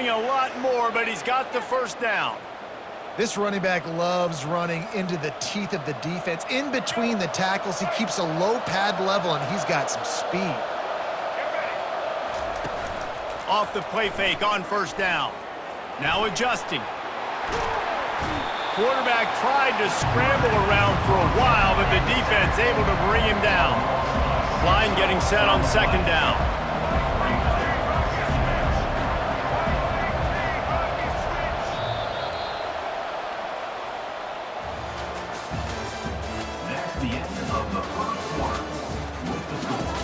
doing a lot more, but he's got the first down. This running back loves running into the teeth of the defense. In between the tackles, he keeps a low pad level, and he's got some speed. Off the play fake on first down. Now adjusting. Quarterback tried to scramble around for a while, but the defense able to bring him down. Line getting set on second down. That's the end of the first quarter. With the score,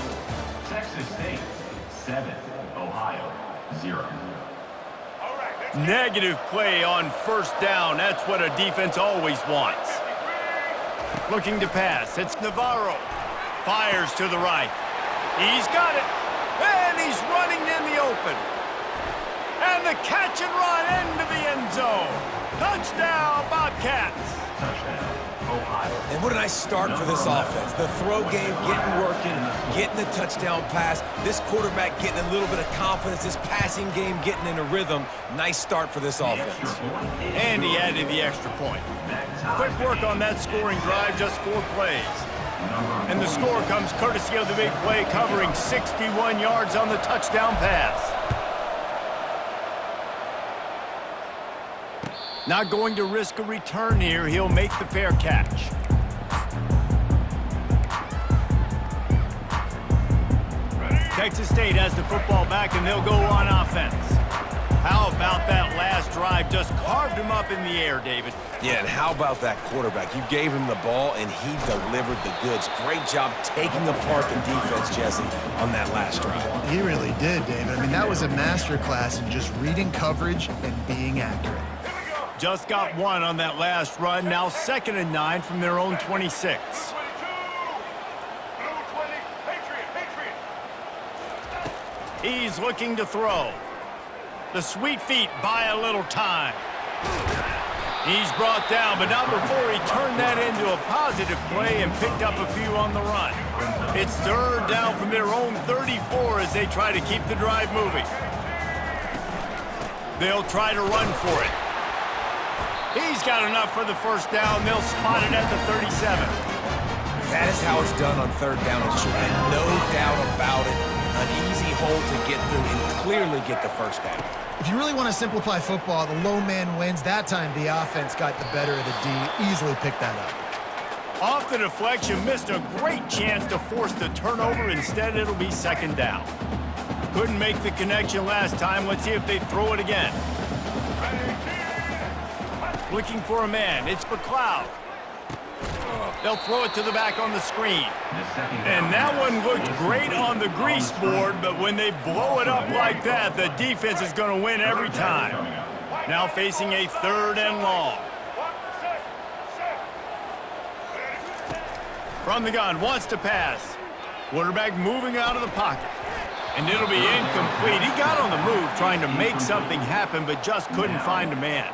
Texas State 7, Ohio 0. Negative play on first down. That's what a defense always wants. Looking to pass. It's Navarro. Fires to the right. He's got it. And he's running in the open. And the catch and run into the end zone. Touchdown, Bobcats. Touchdown, Ohio. And what a nice start for this offense. The throw game getting working, getting the touchdown pass. This quarterback getting a little bit of confidence. This passing game getting in a rhythm. Nice start for this offense. And he added the extra point. Quick work on that scoring drive, just 4 plays. And the score comes courtesy of the big play, covering 61 yards on the touchdown pass. Not going to risk a return here. He'll make the fair catch. Texas State has the football back, and they'll go on offense. How about that last drive? Just carved him up in the air, David. Yeah, and how about that quarterback? You gave him the ball, and he delivered the goods. Great job taking apart the defense, Jesse, on that last drive. He really did, David. I mean, that was a masterclass in just reading coverage and being accurate. Just got one on that last run. Now 2nd and 9 from their own 26. He's looking to throw. The sweet feet buy a little time. He's brought down, but not before he turned that into a positive play and picked up a few on the run. It's 3rd down from their own 34 as they try to keep the drive moving. They'll try to run for it. He's got enough for the first down. They'll spot it at the 37. That is how it's done on 3rd down and short, and no doubt about it. An easy hole to get through and clearly get the first down. If you really want to simplify football, the low man wins. That time, the offense got the better of the D. Easily picked that up. Off the deflection, missed a great chance to force the turnover. Instead, it'll be 2nd down. Couldn't make the connection last time. Let's see if they throw it again. Looking for a man. It's McLeod. They'll throw it to the back on the screen. And that one looked great on the grease board, but when they blow it up like that, the defense is going to win every time. Now facing a 3rd and long. From the gun, wants to pass. Quarterback moving out of the pocket. And it'll be incomplete. He got on the move trying to make something happen, but just couldn't find a man.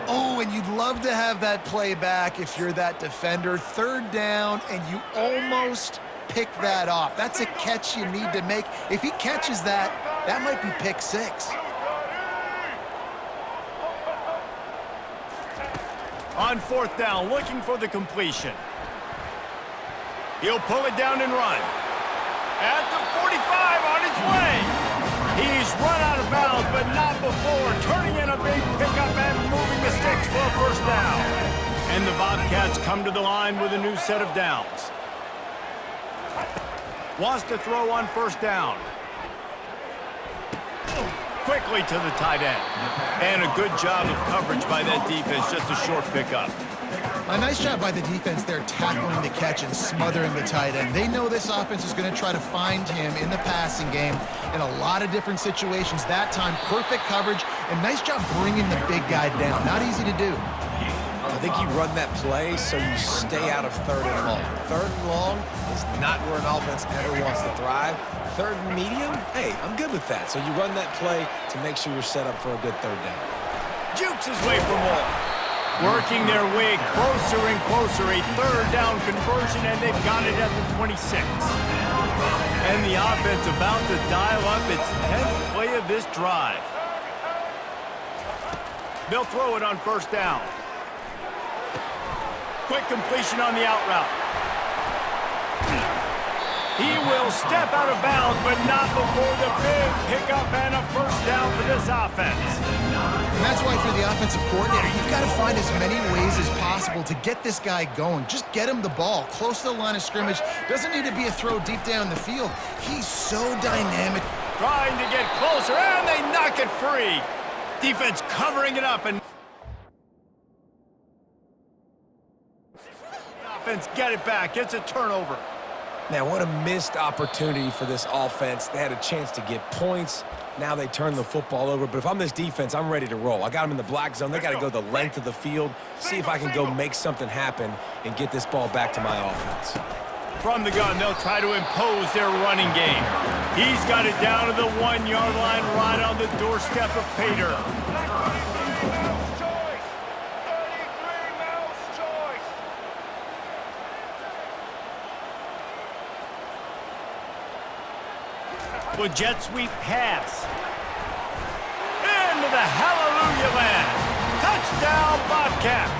Oh, and you'd love to have that play back if you're that defender. 3rd down, and you almost pick that off. That's a catch you need to make. If he catches that, that might be pick 6. On 4th down, looking for the completion. He'll pull it down and run. At the 45 on his way. He's run out of bounds, but not before turning in a big pickup and moving the sticks for a first down. And the Bobcats come to the line with a new set of downs. Wants to throw on 1st down. Quickly to the tight end. And a good job of coverage by that defense, just a short pickup. A nice job by the defense there, tackling the catch and smothering the tight end. They know this offense is going to try to find him in the passing game in a lot of different situations. That time, perfect coverage, and nice job bringing the big guy down. Not easy to do. I think you run that play so you stay out of 3rd and long. 3rd and long is not where an offense ever wants to thrive. 3rd and medium, hey, I'm good with that. So you run that play to make sure you're set up for a good 3rd down. Jukes his way for more. Working their way closer and closer. A 3rd down conversion, and they've got it at the 26. And the offense about to dial up its 10th play of this drive. They'll throw it on first down. Quick completion on the out route. He will step out of bounds, but not before the big pickup and a first down for this offense. And that's why for the offensive coordinator, you've got to find as many ways as possible to get this guy going. Just get him the ball close to the line of scrimmage. Doesn't need to be a throw deep down the field. He's so dynamic. Trying to get closer, and they knock it free. Defense covering it up, and offense get it back. It's a turnover. Man, what a missed opportunity for this offense. They had a chance to get points. Now they turn the football over. But if I'm this defense, I'm ready to roll. I got them in the black zone. They got to go the length of the field, see if I can go make something happen and get this ball back to my offense. From the gun, they'll try to impose their running game. He's got it down to the 1-yard line right on the doorstep of Pater. With jet sweep pass. Into the hallelujah land. Touchdown, Bobcats.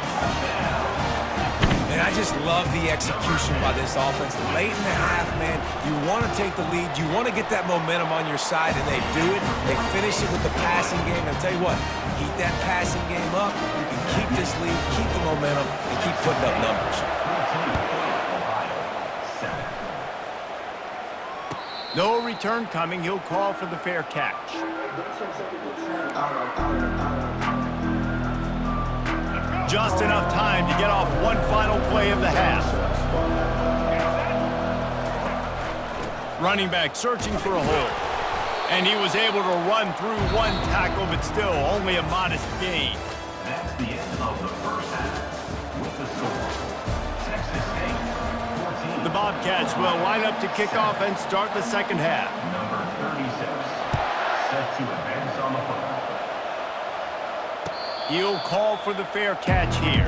And I just love the execution by this offense. Late in the half, man, you want to take the lead. You want to get that momentum on your side, and they do it. They finish it with the passing game. And I'll tell you what, keep that passing game up. You can keep this lead, keep the momentum, and keep putting up numbers. No return coming. He'll call for the fair catch. Just enough time to get off one final play of the half. Running back searching for a hole. And he was able to run through one tackle, but still only a modest gain. That's the end of the first half. With the score, Texas State 14. The Bobcats will line up to kick off and start the second half. Number 36, set to advance on the football. He'll call for the fair catch here.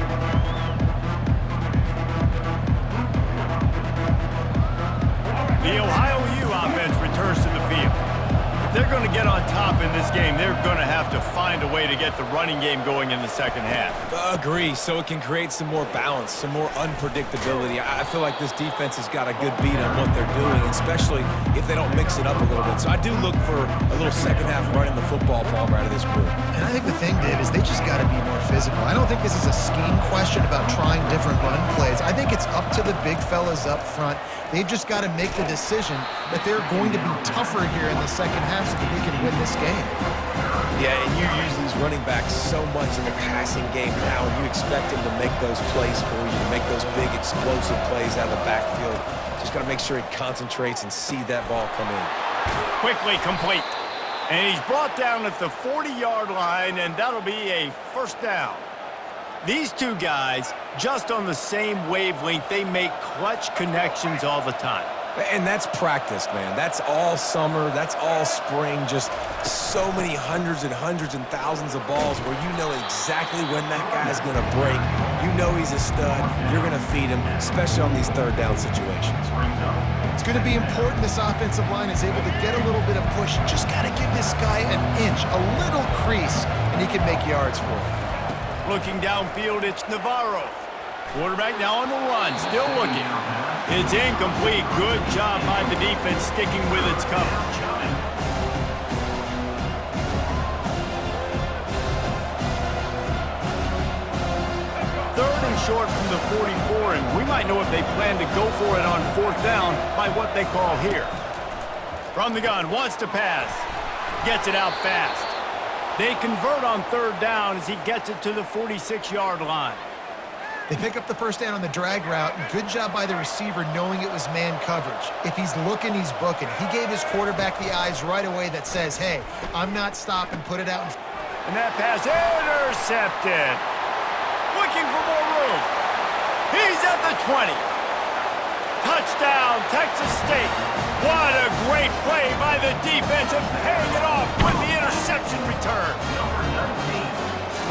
The Ohio U offense returns to the field. If they're going to get on top in this game, they're going to have to find a way to get the running game going in the second half. Agree, so it can create some more balance, some more unpredictability. I feel like this defense has got a good beat on what they're doing, especially if they don't mix it up a little bit. So I do look for a little second half running the football Palmer out of this group. And I think the thing, Dave, is they just got to be more physical. I don't think this is a scheme question about trying different run plays. I think it's up to the big fellas up front. They've just got to make the decision that they're going to be tougher here in the second half so that they can win this game. Yeah, and you use these running backs so much in the passing game now, and you expect them to make those plays for you, to make those big explosive plays out of the backfield. Just got to make sure he concentrates and see that ball come in. Quickly complete. And he's brought down at the 40-yard line, and that'll be a first down. These two guys, just on the same wavelength, they make clutch connections all the time. And that's practice, man. That's all summer. That's all spring. Just so many hundreds and thousands of balls where you know exactly when that guy's going to break. You know he's a stud. You're going to feed him, especially on these third down situations. It's going to be important this offensive line is able to get a little bit of push. Just got to give this guy an inch, a little crease, and he can make yards for it. Looking downfield, it's Navarro. Quarterback now on the run, still looking. It's incomplete. Good job by the defense sticking with its coverage. Third and short from the 44, and we might know if they plan to go for it on fourth down by what they call here. From the gun, wants to pass. Gets it out fast. They convert on third down as he gets it to the 46-yard line. They pick up the first down on the drag route. Good job by the receiver knowing it was man coverage. If he's looking, he's booking. He gave his quarterback the eyes right away that says, hey, I'm not stopping, put it out. And that pass intercepted. Looking for more room. He's at the 20. Touchdown, Texas State. What a great play by the defense and paying it off with the interception return.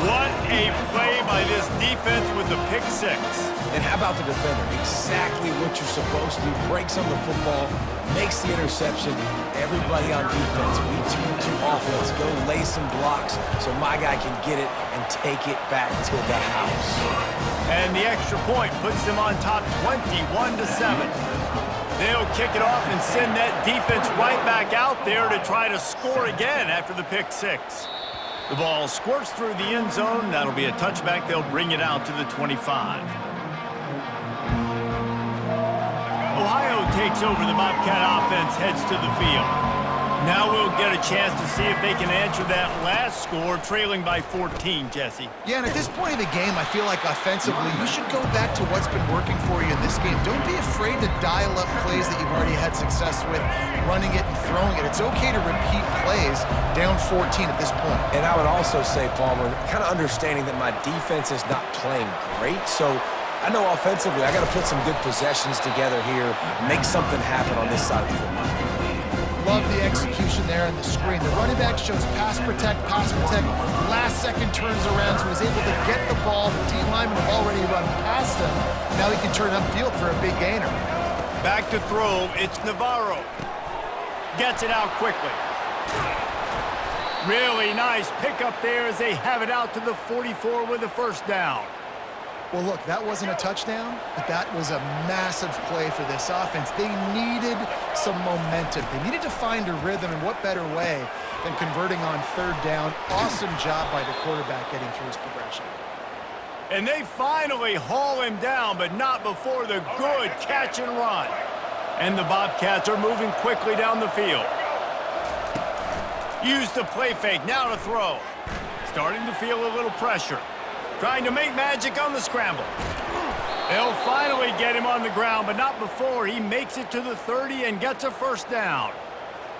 What a play by by this defense with the pick six. And how about the defender? Exactly what you're supposed to do. Breaks on the football, makes the interception. Everybody on defense, we turn to offense. Go lay some blocks so my guy can get it and take it back to the house. And the extra point puts them on top 21-7. They'll kick it off and send that defense right back out there to try to score again after the pick six. The ball squirts through the end zone. That'll be a touchback. They'll bring it out to the 25. Ohio takes over. The Bobcat offense heads to the field. Now we'll get a chance to see if they can answer that last score, trailing by 14, Jesse. Yeah, and at this point of the game, I feel like offensively, you should go back to what's been working for you in this game. Don't be afraid to dial up plays that you've already had success with, running it and throwing it. It's okay to repeat plays down 14 at this point. And I would also say, Palmer, kind of understanding that my defense is not playing great, so I know offensively I got to put some good possessions together here, make something happen on this side of the football. Love the execution there on the screen. The running back shows pass protect. Last second turns around, so he's able to get the ball. The D linemen have already run past him. Now he can turn upfield for a big gainer. Back to throw, it's Navarro. Gets it out quickly. Really nice pickup there as they have it out to the 44 with a first down. Well, look, that wasn't a touchdown, but that was a massive play for this offense. They needed some momentum. They needed to find a rhythm, and what better way than converting on third down. Awesome job by the quarterback getting through his progression. And they finally haul him down, but not before the good catch and run. And the Bobcats are moving quickly down the field. Use the play fake, now to throw. Starting to feel a little pressure. Trying to make magic on the scramble. They'll finally get him on the ground, but not before he makes it to the 30 and gets a first down.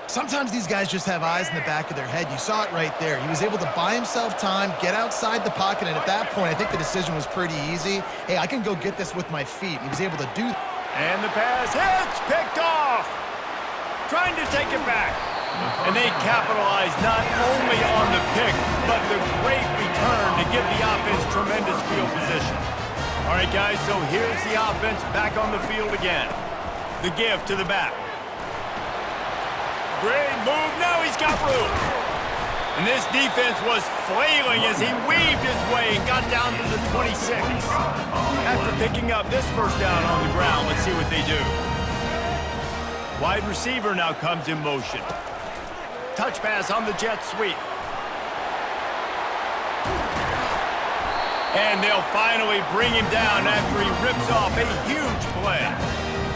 Sometimes these guys just have eyes in the back of their head. You saw it right there. He was able to buy himself time, get outside the pocket, and at that point, I think the decision was pretty easy. Hey, I can go get this with my feet. He was able to do that. And the pass hits, picked off. Trying to take it back. And they capitalize not only on the pick, but the great return to give the offense tremendous field position. All right, guys, so here's the offense back on the field again. The give to the back. Great move. Now he's got room. And this defense was flailing as he weaved his way and got down to the 26. After picking up this first down on the ground, let's see what they do. Wide receiver now comes in motion. Touch pass on the jet sweep. And they'll finally bring him down after he rips off a huge play.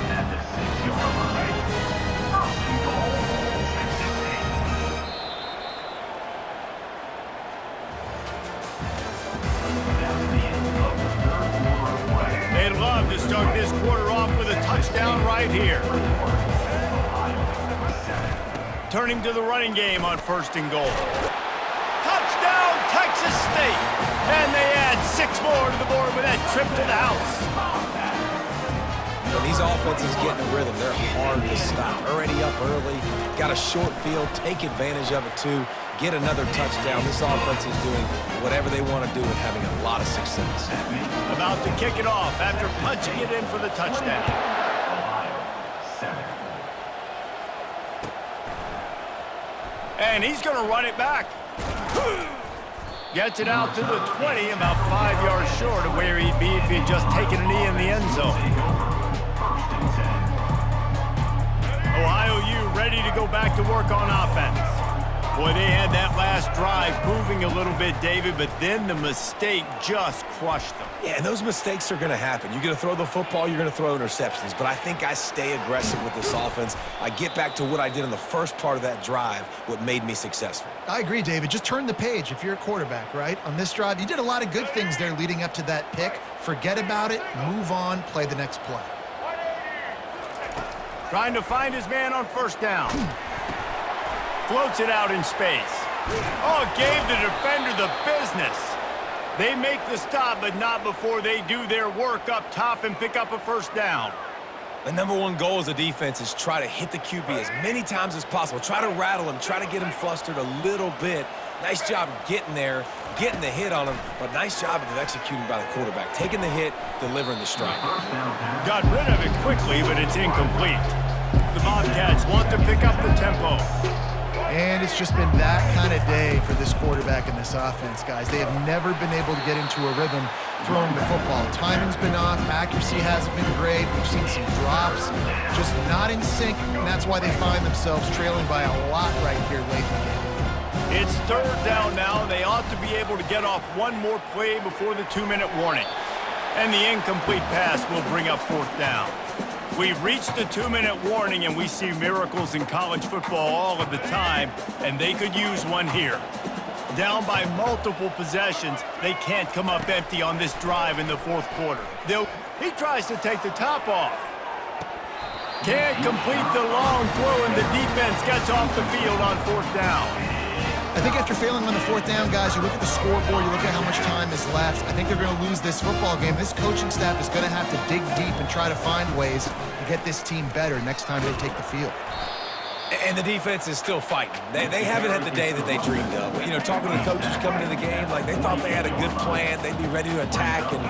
At the 6-yard line. First and goal, Texas State. That's the end of the third quarter of play. They'd love to start this quarter off with a touchdown right here. Turning to the running game on first and goal. Touchdown, Texas State! And they add 6 more to the board with that trip to the house. When these offenses get in a rhythm, they're hard to stop. Already up early, got a short field, take advantage of it too, get another touchdown. This offense is doing whatever they want to do and having a lot of success. About to kick it off after punching it in for the touchdown. Ohio, 7. And he's going to run it back. Gets it out to the 20, about 5 yards short of where he'd be if he had just taken a knee in the end zone. First and 10. Ohio U ready to go back to work on offense. Boy, they had that last drive moving a little bit, David, but then the mistake just crushed them. Yeah, and those mistakes are going to happen. You're going to throw the football, you're going to throw interceptions. But I think I stay aggressive with this offense. I get back to what I did in the first part of that drive, what made me successful. I agree, David. Just turn the page if you're a quarterback, right? On this drive, you did a lot of good things there leading up to that pick. Forget about it, move on, play the next play. Trying to find his man on first down. Floats it out in space. Oh, gave the defender the business. They make the stop, but not before they do their work up top and pick up a first down. The number one goal as a defense is try to hit the QB as many times as possible. Try to rattle him, try to get him flustered a little bit. Nice job getting there, getting the hit on him, but nice job of executing by the quarterback. Taking the hit, delivering the strike. Got rid of it quickly, but it's incomplete. The Bobcats want to pick up the tempo. And it's just been that kind of day for this quarterback and this offense, guys. They have never been able to get into a rhythm throwing the football. Timing's been off. Accuracy hasn't been great. We've seen some drops. Just not in sync, and that's why they find themselves trailing by a lot right here late in the game. It's third down now. They ought to be able to get off one more play before the 2-minute warning. And the incomplete pass will bring up fourth down. We've reached the 2-minute warning, and we see miracles in college football all of the time, and they could use one here. Down by multiple possessions, they can't come up empty on this drive in the fourth quarter. He tries to take the top off. Can't complete the long throw, and the defense gets off the field on fourth down. I think after failing on the fourth down, guys, you look at the scoreboard, you look at how much time is left. I think they're going to lose this football game. This coaching staff is going to have to dig deep and try to find ways to get this team better next time they take the field. And the defense is still fighting. They haven't had the day that they dreamed of. You know, talking to the coaches coming to the game, like they thought they had a good plan. They'd be ready to attack and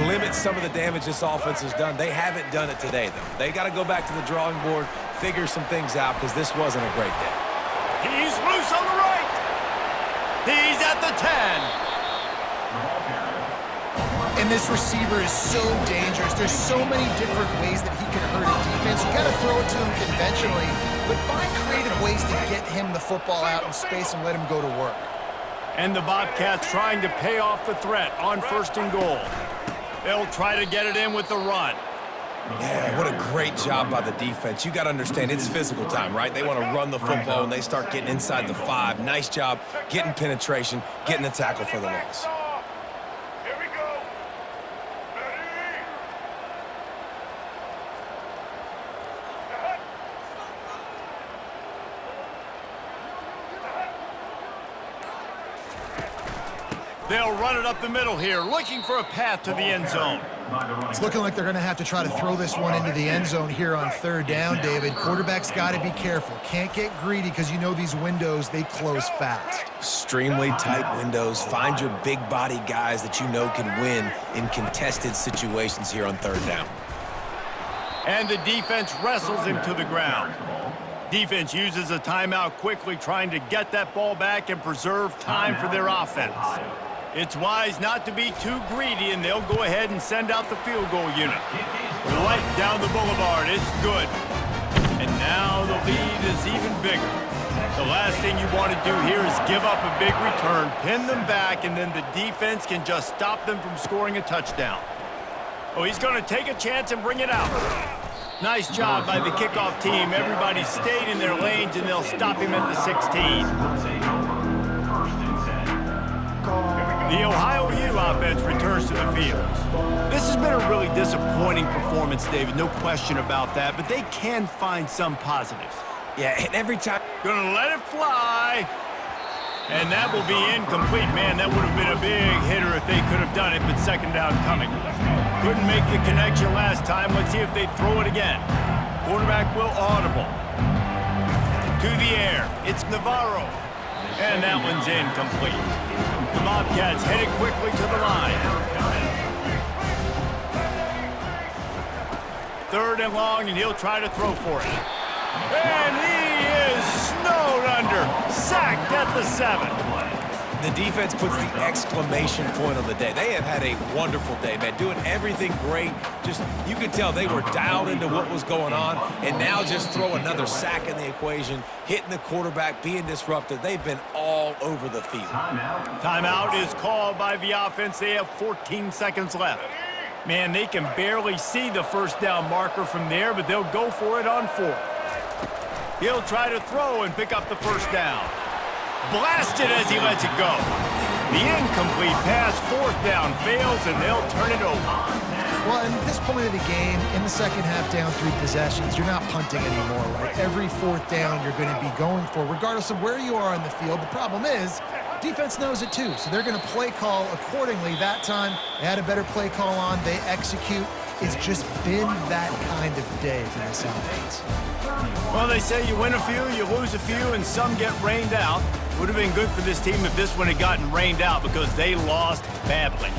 limit some of the damage this offense has done. They haven't done it today, though. They got to go back to the drawing board, figure some things out, because this wasn't a great day. He's loose on the right. He's at the 10. And this receiver is so dangerous. There's so many different ways that he can hurt a defense. You got to throw it to him conventionally, but find creative ways to get him the football out in space and let him go to work. And the Bobcats trying to pay off the threat on 1st and goal. They'll try to get it in with the run. Yeah, what a great job by the defense. You got to understand, it's physical time, right? They want to run the football, and they start getting inside the 5. Nice job getting penetration, getting the tackle for the loss. Here we go. They'll run it up the middle here, looking for a path to the end zone. It's looking like they're going to have to try to throw this one into the end zone here on third down, David. Quarterback's got to be careful. Can't get greedy because you know these windows, they close fast. Extremely tight windows. Find your big body guys that you know can win in contested situations here on third down. And the defense wrestles him to the ground. Defense uses a timeout quickly, trying to get that ball back and preserve time for their offense. It's wise not to be too greedy, and they'll go ahead and send out the field goal unit. Right down the boulevard, it's good. And now the lead is even bigger. The last thing you want to do here is give up a big return, pin them back, and then the defense can just stop them from scoring a touchdown. Oh, he's going to take a chance and bring it out. Nice job by the kickoff team. Everybody stayed in their lanes, and they'll stop him at the 16. The Ohio U offense returns to the field. This has been a really disappointing performance, David, no question about that, but they can find some positives. Yeah, and every time... Gonna let it fly. And that will be incomplete. Man, that would have been a big hitter if they could have done it, but second down coming. Couldn't make the connection last time. Let's see if they throw it again. Quarterback will audible. To the air. It's Navarro. And that one's incomplete. The Bobcats headed quickly to the line. Third and long, and he'll try to throw for it. And he is snowed under. Sacked at the 7. The defense puts the exclamation point on the day. They have had a wonderful day, man, doing everything great. Just, you could tell they were dialed into what was going on, and now just throw another sack in the equation, hitting the quarterback, being disruptive. They've been all over the field. Timeout is called by the offense. They have 14 seconds left. Man, they can barely see the first down marker from there, but they'll go for it on 4th. He'll try to throw and pick up the first down. Blasted as he lets it go. The incomplete pass, 4th down, fails, and they'll turn it over. Well, at this point of the game, in the second half, down 3 possessions, you're not punting anymore, right? Every 4th down you're going to be going for, regardless of where you are on the field. The problem is, defense knows it too, so they're going to play call accordingly. That time, they had a better play call on. They execute. It's just been that kind of day for this offense. Well, they say you win a few, you lose a few, and some get rained out. Would have been good for this team if this one had gotten rained out because they lost badly.